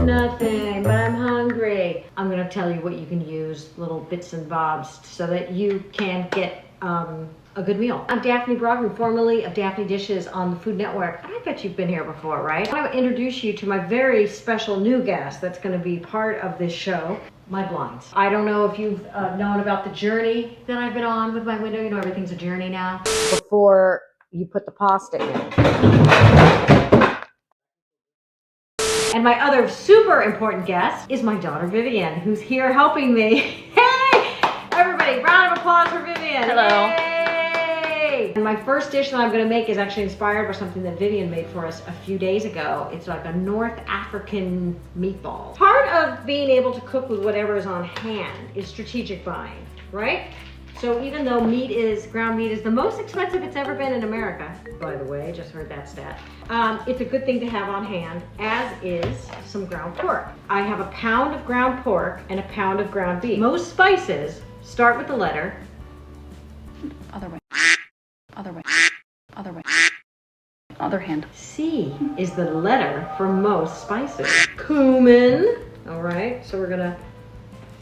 Nothing, but I'm hungry. I'm gonna tell you what you can use, little bits and bobs, so that you can get a good meal. I'm Daffany Bro, formerly of Daffhne Dishes on the Food Network. I bet you've been here before, right? I want to introduce you to my very special new guest that's going to be part of this show, my blinds. I don't know if you've known about the journey that I've been on with my window. You know, everything's a journey now. Before you put the pasta in. And my other super important guest is my daughter Vivian, who's here helping me. Hey! Everybody, round of applause for Vivian. Hello. Yay! And my first dish that I'm going to make is actually inspired by something that Vivian made for us a few days ago. It's like a North African meatball. Part of being able to cook with whatever is on hand is strategic buying, right? So even though ground meat is the most expensive it's ever been in America, by the way, just heard that stat, it's a good thing to have on hand, as is some ground pork. I have a pound of ground pork and a pound of ground beef. Most spices start with the letter. Other way. Other way. Other way. Other hand. C is the letter for most spices. Cumin. All right, so we're gonna.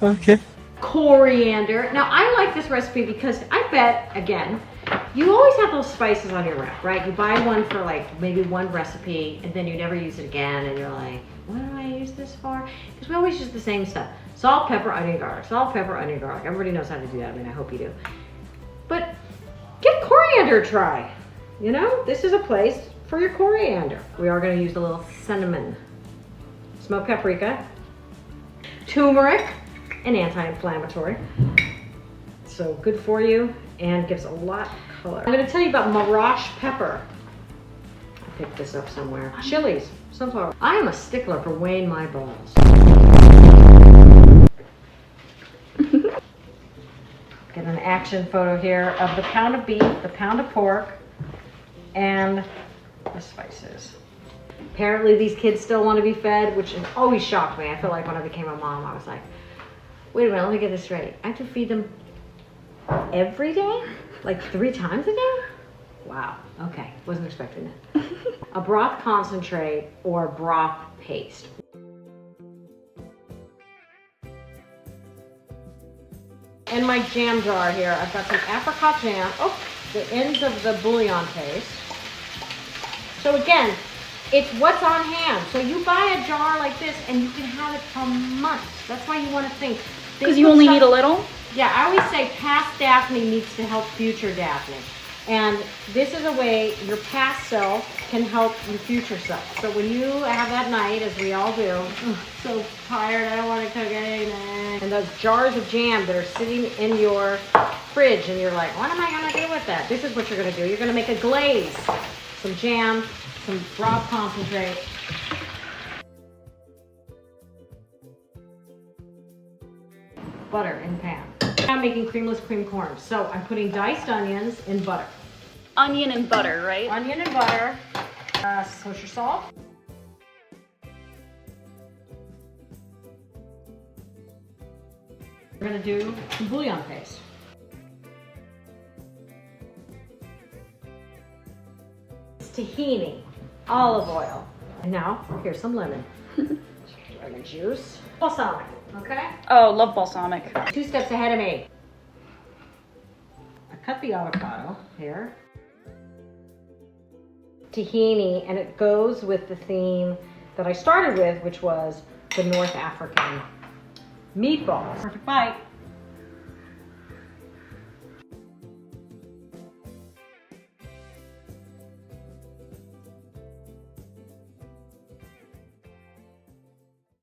Okay. Coriander. Now I like this recipe because I bet, again, you always have those spices on your rack, right? You buy one for like maybe one recipe and then you never use it again and you're like, what do I use this for? Because we always use the same stuff. Salt, pepper, onion, garlic. Salt, pepper, onion, garlic. Everybody knows how to do that. I mean, I hope you do. But give coriander a try. You know, this is a place for your coriander. We are going to use a little cinnamon, smoked paprika, turmeric, an anti-inflammatory, so good for you and gives a lot of color. I'm going to tell you about Mirage pepper. I picked this up somewhere. Chilies, sunflower. I am a stickler for weighing my balls. Get an action photo here of the pound of beef, the pound of pork, and the spices. Apparently these kids still want to be fed, which has always shocked me. I feel like when I became a mom, I was like, wait a minute, let me get this straight. I have to feed them every day? Like 3 times a day? Wow, okay, wasn't expecting that. A broth concentrate or broth paste. In my jam jar here, I've got some apricot jam. Oh, the ends of the bouillon paste. So again, it's what's on hand. So you buy a jar like this and you can have it for months. That's why you want to think. Because you only need a little? Yeah, I always say past Daffne needs to help future Daffne. And this is a way your past self can help your future self. So when you have that night, as we all do, so tired, I don't want to cook anything. And those jars of jam that are sitting in your fridge and you're like, what am I going to do with that? This is what you're going to do. You're going to make a glaze. Some jam, some broth concentrate. Butter in pan. I'm making creamless cream corn. So I'm putting diced onions in butter. Onion and butter, right? Onion and butter. Kosher salt. We're gonna do some bouillon paste. It's tahini, olive oil. And now, here's some lemon. Lemon juice. Balsamic, okay? Oh, love balsamic. 2 steps ahead of me. I cut the avocado here. Tahini, and it goes with the theme that I started with, which was the North African meatballs. Perfect bite.